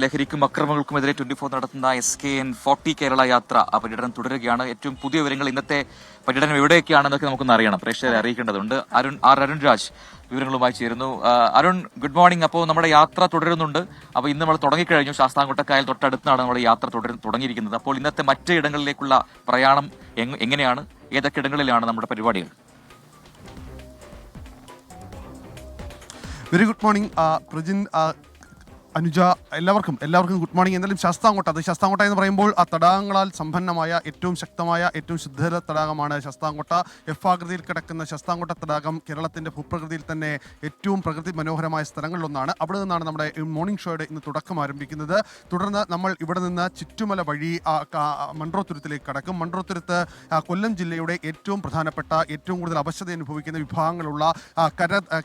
ലഹരിക്കും അക്രമങ്ങൾക്കുമെതിരെ 24 നടത്തുന്ന SKN40 കേരള യാത്ര ആ പര്യടനം തുടരുകയാണ്. ഏറ്റവും പുതിയ വിവരങ്ങൾ ഇന്നത്തെ പര്യടനം എവിടെയൊക്കെയാണെന്നൊക്കെ നമുക്കൊന്ന് അറിയണം, പ്രേക്ഷകരെ അറിയിക്കേണ്ടതുണ്ട്. അരുൺരാജ് വിവരങ്ങളുമായി ചേരുന്നു. Arun, good morning. അപ്പോൾ നമ്മുടെ യാത്ര തുടരുന്നുണ്ട്. അപ്പോൾ ഇന്ന് നമ്മൾ തുടങ്ങിക്കഴിഞ്ഞു. ശാസ്താംകോട്ടക്കായൽ തൊട്ടടുത്താണ് നമ്മുടെ യാത്ര തുടങ്ങിയിരിക്കുന്നത്. അപ്പോൾ ഇന്നത്തെ മറ്റ് ഇടങ്ങളിലേക്കുള്ള പ്രയാണം എങ്ങനെയാണ്? ഏതൊക്കെ ഇടങ്ങളിലാണ് നമ്മുടെ പരിപാടികൾ? Very good morning Prajin, Anuja, എല്ലാവർക്കും ഗുഡ് മോർണിംഗ്. എന്തായാലും ശാസ്താംകോട്ട എന്ന് പറയുമ്പോൾ ആ തടാകങ്ങളാൽ സമ്പന്നമായ ഏറ്റവും ശക്തമായ ഏറ്റവും ശുദ്ധജല തടാകമാണ് ശാസ്താംകോട്ട. ആകൃതിയിൽ കിടക്കുന്ന ശാസ്താംകോട്ട തടാകം കേരളത്തിൻ്റെ ഭൂപ്രകൃതിയിൽ തന്നെ ഏറ്റവും പ്രകൃതി മനോഹരമായ സ്ഥലങ്ങളിലൊന്നാണ്. അവിടെ നിന്നാണ് നമ്മുടെ മോർണിംഗ് ഷോയുടെ ഇന്ന് തുടക്കം ആരംഭിക്കുന്നത്. തുടർന്ന് നമ്മൾ ഇവിടെ നിന്ന് ചുറ്റുമല വഴി മൺട്രോത്തുരുത്തിലേക്ക് കടക്കും. മൺട്രോത്തുരുത്ത് കൊല്ലം ജില്ലയുടെ ഏറ്റവും പ്രധാനപ്പെട്ട ഏറ്റവും കൂടുതൽ അവശത അനുഭവിക്കുന്ന വിഭാഗങ്ങളുള്ള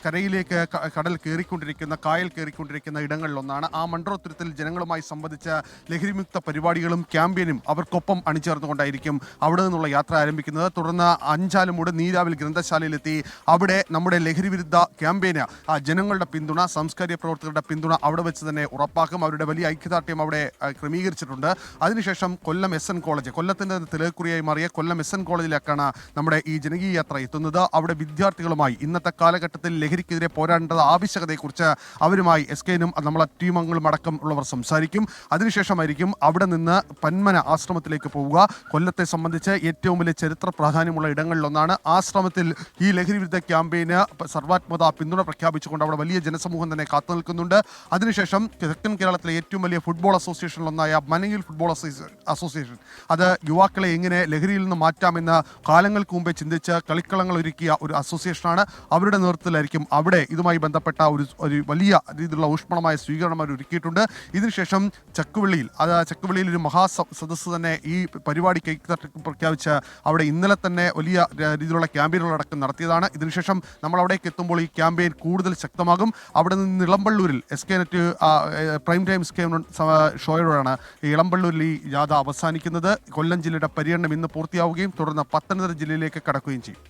കരയിലേക്ക് കടൽ കയറിക്കൊണ്ടിരിക്കുന്ന കായൽ കയറിക്കൊണ്ടിരിക്കുന്ന ഇടങ്ങളിലൊന്നാണ്. ആ മൺട്രോത്തുരുത്തിൽ ജനങ്ങളുമായി സംബന്ധിച്ച ലഹരിമുക്ത പരിപാടികളും ക്യാമ്പയിനും അവർക്കൊപ്പം അണിചേർന്നുകൊണ്ടായിരിക്കും അവിടെ നിന്നുള്ള യാത്ര ആരംഭിക്കുന്നത്. തുടർന്ന് അഞ്ചാലുമൂട് നീരാവിൽ ഗ്രന്ഥശാലയിലെത്തി അവിടെ നമ്മുടെ ലഹരി വിരുദ്ധ ക്യാമ്പയിന് ജനങ്ങളുടെ പിന്തുണ, സാംസ്കാരിക പ്രവർത്തകരുടെ പിന്തുണ അവിടെ വെച്ച് തന്നെ ഉറപ്പാക്കും. അവരുടെ വലിയ ഐക്യദാർഢ്യം അവിടെ ക്രമീകരിച്ചിട്ടുണ്ട്. അതിനുശേഷം കൊല്ലം SN കോളേജ്, കൊല്ലത്തിൻ്റെ തിലകുറിയായി മാറിയ കൊല്ലം SN കോളേജിലേക്കാണ് നമ്മുടെ ഈ ജനകീയ യാത്ര എത്തുന്നത്. അവിടെ വിദ്യാർത്ഥികളുമായി ഇന്നത്തെ കാലഘട്ടത്തിൽ ലഹരിക്കെതിരെ പോരാടേണ്ടത് ആവശ്യകതയെക്കുറിച്ച് അവരുമായി SKനും നമ്മളെ ടീമംഗങ്ങളും അടക്കം ഉള്ളവർ സംസാരിക്കും. അതിനുശേഷമായിരിക്കും അവിടെ നിന്ന് പന്മന ആശ്രമത്തിലേക്ക് പോവുക. കൊല്ലത്തെ സംബന്ധിച്ച് ഏറ്റവും വലിയ ചരിത്ര പ്രാധാന്യമുള്ള ഇടങ്ങളിലൊന്നാണ്. ആശ്രമത്തിൽ ഈ ലഹരി വിരുദ്ധ ക്യാമ്പയിന് സർവാത്മത പിന്തുണ പ്രഖ്യാപിച്ചുകൊണ്ട് അവിടെ വലിയ ജനസമൂഹം തന്നെ കാത്തു നിൽക്കുന്നുണ്ട്. അതിനുശേഷം തെക്കൻ കേരളത്തിലെ ഏറ്റവും വലിയ ഫുട്ബോൾ അസോസിയേഷനിലൊന്നായ മനയിൽ ഫുട്ബോൾ അസോസിയേഷൻ അത് യുവാക്കളെ എങ്ങനെ ലഹരിയിൽ നിന്ന് മാറ്റാമെന്ന് കാലങ്ങൾക്ക് മുമ്പേ ചിന്തിച്ച് കളിക്കളങ്ങൾ ഒരുക്കിയ ഒരു അസോസിയേഷനാണ്. അവരുടെ നേതൃത്വത്തിലായിരിക്കും അവിടെ ഇതുമായി ബന്ധപ്പെട്ട ഒരു വലിയ രീതിയിലുള്ള ഊഷ്മളമായ സ്വീകരണം അവർ ഒരുക്കിയിട്ടുണ്ട്. ഇതിനുശേഷം ചക്കുവള്ളിയിൽ ഒരു മഹാസദസ്സ് തന്നെ ഈ പരിപാടിക്ക് പ്രഖ്യാപിച്ച് അവിടെ ഇന്നലെ തന്നെ വലിയ രീതിയിലുള്ള ക്യാമ്പയിനുകളടക്കം നടത്തിയതാണ്. ഇതിനുശേഷം നമ്മൾ അവിടേക്ക് എത്തുമ്പോൾ ഈ ക്യാമ്പയിൻ കൂടുതൽ ശക്തമാകും. അവിടെ നിന്ന് ഇളമ്പള്ളൂരിൽ SKനെറ്റ് പ്രൈം ടൈം ഷോയോടാണ് ഈ ഇളമ്പള്ളൂരിൽ ഈ യാത്ര അവസാനിക്കുന്നത്. കൊല്ലം ജില്ലയുടെ പര്യടനം ഇന്ന് പൂർത്തിയാവുകയും തുടർന്ന് പത്തനംതിട്ട ജില്ലയിലേക്ക് കടക്കുകയും ചെയ്യും.